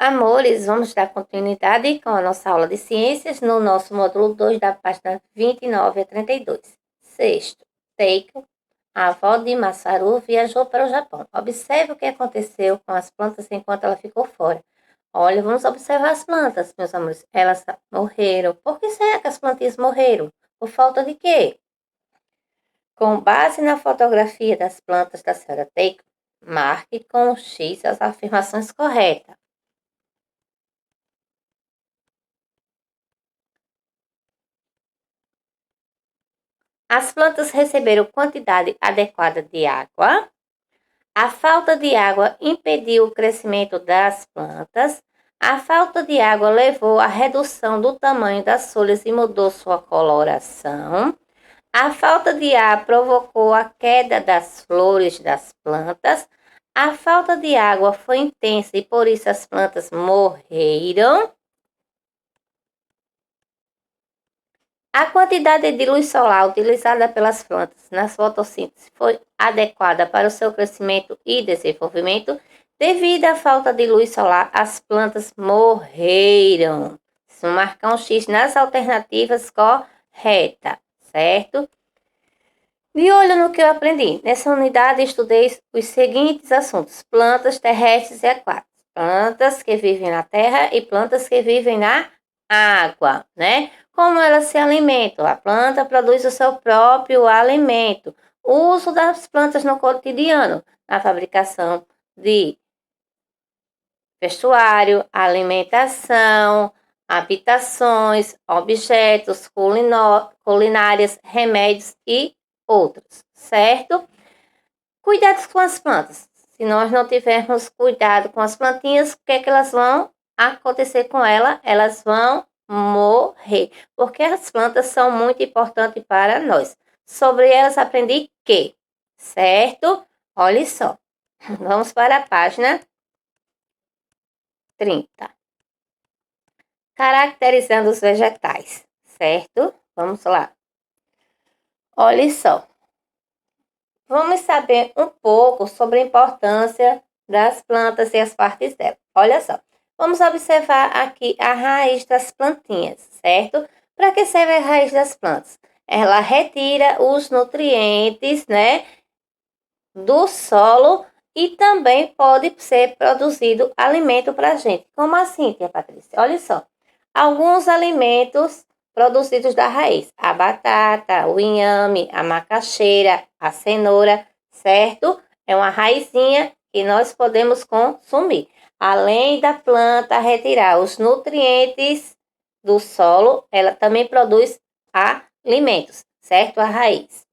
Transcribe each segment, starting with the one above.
Amores, vamos dar continuidade com a nossa aula de ciências no nosso módulo 2 da página 29 a 32. Sexto, Teiko, a avó de Masaru, viajou para o Japão. Observe o que aconteceu com as plantas enquanto ela ficou fora. Olha, vamos observar as plantas, meus amores. Elas morreram. Por que será que as plantinhas morreram? Por falta de quê? Com base na fotografia das plantas da senhora Teiko, marque com um X as afirmações corretas. As plantas receberam quantidade adequada de água. A falta de água impediu o crescimento das plantas. A falta de água levou à redução do tamanho das folhas e mudou sua coloração. A falta de ar provocou a queda das flores das plantas. A falta de água foi intensa e por isso as plantas morreram. A quantidade de luz solar utilizada pelas plantas na fotossíntese foi adequada para o seu crescimento e desenvolvimento. Devido à falta de luz solar, as plantas morreram. Vamos marcar um X nas alternativas corretas, certo? De olho no que eu aprendi. Nessa unidade, estudei os seguintes assuntos: plantas terrestres e aquáticas. Plantas que vivem na terra e plantas que vivem na água, né? Como elas se alimentam? A planta produz o seu próprio alimento. O uso das plantas no cotidiano, na fabricação de vestuário, alimentação, habitações, objetos, culinárias, remédios e outros, certo? Cuidados com as plantas. Se nós não tivermos cuidado com as plantinhas, o que é que elas vão acontecer com ela? Elas vão morrer, porque as plantas são muito importantes para nós. Sobre elas aprendi que, certo? Olha só, vamos para a página 30. Caracterizando os vegetais, certo? Vamos lá. Olha só. Vamos saber um pouco sobre a importância das plantas e as partes delas. Olha só. Vamos observar aqui a raiz das plantinhas, certo? Para que serve a raiz das plantas? Ela retira os nutrientes, né, do solo e também pode ser produzido alimento para a gente. Como assim, tia Patrícia? Olha só. Alguns alimentos produzidos da raiz: a batata, o inhame, a macaxeira, a cenoura, certo? É uma raizinha que nós podemos consumir. Além da planta retirar os nutrientes do solo, ela também produz alimentos, certo? A raiz.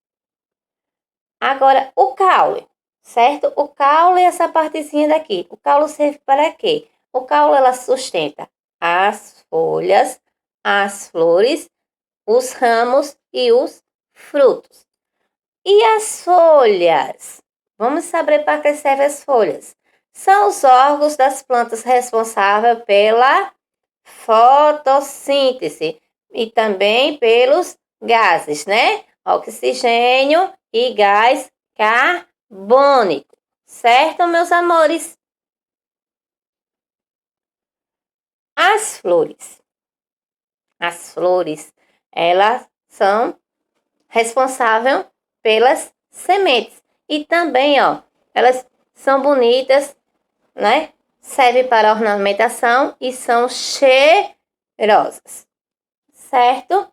Agora, o caule, certo? O caule é essa partezinha daqui. O caule serve para quê? O caule, ela sustenta as folhas, as flores, os ramos e os frutos. E as folhas? Vamos saber para que servem as folhas. São os órgãos das plantas responsáveis pela fotossíntese e também pelos gases, né? Oxigênio e gás carbônico. Certo, meus amores? As flores. As flores, elas são responsáveis pelas sementes. E também, ó, elas são bonitas, né? Servem para ornamentação e são cheirosas. Certo?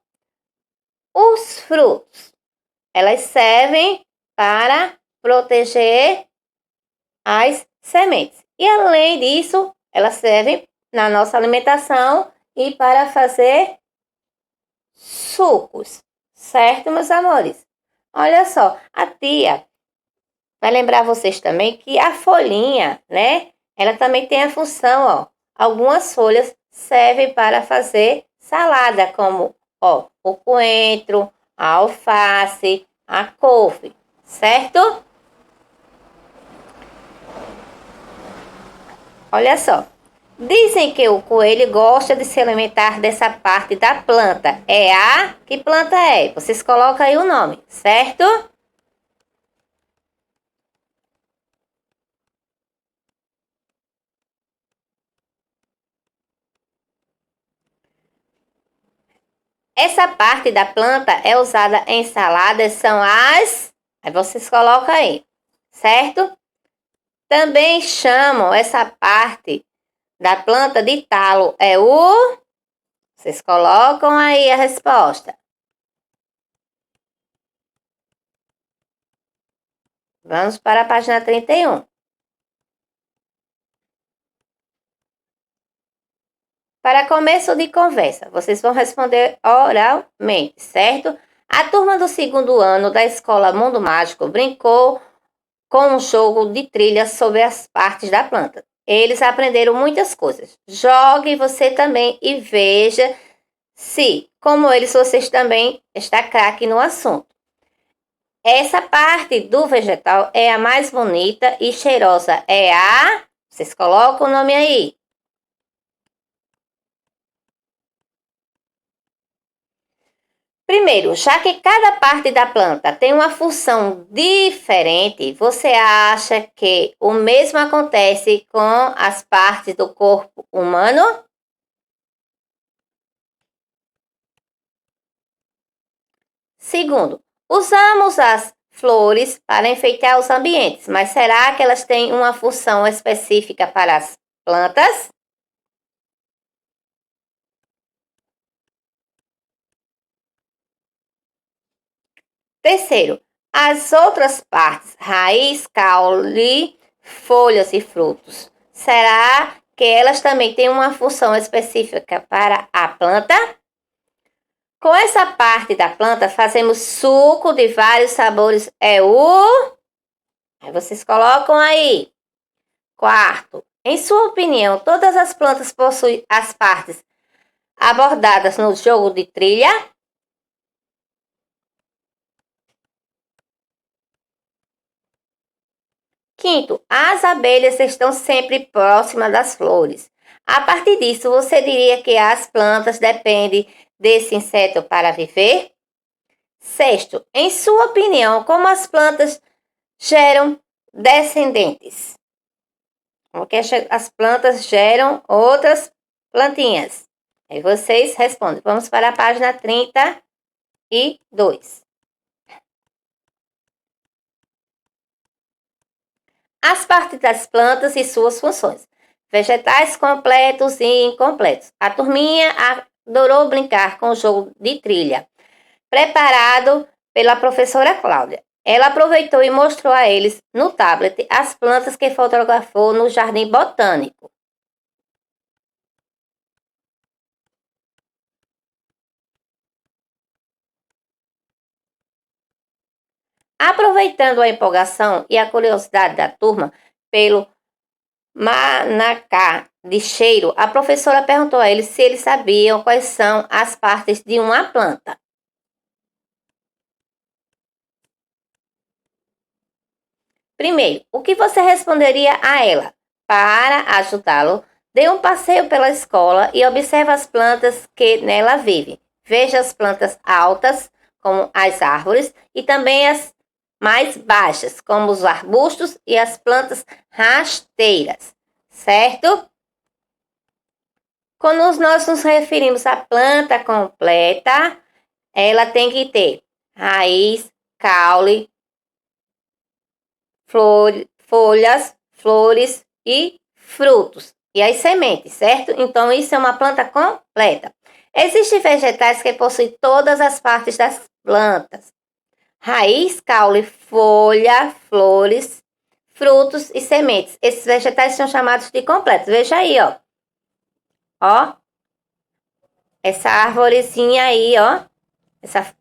Os frutos, elas servem para proteger as sementes. E além disso, elas servem na nossa alimentação e para fazer sucos. Certo, meus amores? Olha só, a tia vai lembrar vocês também que a folhinha, né? Ela também tem a função, ó. Algumas folhas servem para fazer salada, como, ó, o coentro, a alface, a couve, certo? Olha só. Dizem que o coelho gosta de se alimentar dessa parte da planta. Que planta é? Vocês colocam aí o nome, certo? Essa parte da planta é usada em saladas, são as... Aí vocês colocam aí, certo? Também chamam essa parte da planta de talo, é o... Vocês colocam aí a resposta. Vamos para a página 31. Para começo de conversa, vocês vão responder oralmente, certo? A turma do segundo ano da Escola Mundo Mágico brincou com um jogo de trilha sobre as partes da planta. Eles aprenderam muitas coisas. Jogue você também e veja se, como eles, vocês também está craque no assunto. Essa parte do vegetal é a mais bonita e cheirosa. É a... Vocês colocam o nome aí. Primeiro, já que cada parte da planta tem uma função diferente, você acha que o mesmo acontece com as partes do corpo humano? Segundo, usamos as flores para enfeitar os ambientes, mas será que elas têm uma função específica para as plantas? Terceiro, as outras partes, raiz, caule, folhas e frutos, será que elas também têm uma função específica para a planta? Com essa parte da planta, fazemos suco de vários sabores. É o... Aí vocês colocam aí. Quarto, em sua opinião, todas as plantas possuem as partes abordadas no jogo de trilha? Quinto, as abelhas estão sempre próximas das flores. A partir disso, você diria que as plantas dependem desse inseto para viver? Sexto, em sua opinião, como as plantas geram descendentes? Como que as plantas geram outras plantinhas? Aí vocês respondem. Vamos para a página 32. As partes das plantas e suas funções. Vegetais completos e incompletos. A turminha adorou brincar com o jogo de trilha, preparado pela professora Cláudia. Ela aproveitou e mostrou a eles, no tablet, as plantas que fotografou no Jardim Botânico. Aproveitando a empolgação e a curiosidade da turma pelo manacá de cheiro, a professora perguntou a eles se eles sabiam quais são as partes de uma planta. Primeiro, o que você responderia a ela? Para ajudá-lo, dê um passeio pela escola e observe as plantas que nela vivem. Veja as plantas altas, como as árvores, e também as mais baixas, como os arbustos e as plantas rasteiras, certo? Quando nós nos referimos à planta completa, ela tem que ter raiz, caule, folhas, flores e frutos. E as sementes, certo? Então, isso é uma planta completa. Existem vegetais que possuem todas as partes das plantas. Raiz, caule, folha, flores, frutos e sementes. Esses vegetais são chamados de completos. Veja aí, ó. Ó. Essa árvorezinha aí, ó. Essa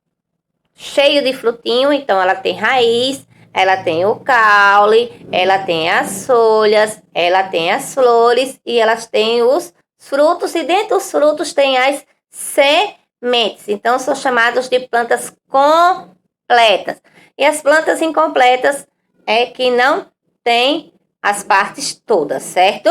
cheio de frutinho. Então, ela tem raiz, ela tem o caule, ela tem as folhas, ela tem as flores e elas têm os frutos. E dentro dos frutos tem as sementes. Então, são chamados de plantas completas. E as plantas incompletas é que não tem as partes todas, certo?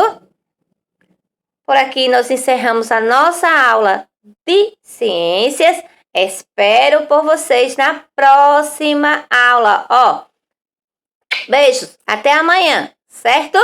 Por aqui nós encerramos a nossa aula de ciências. Espero por vocês na próxima aula. Ó, beijos, até amanhã, certo?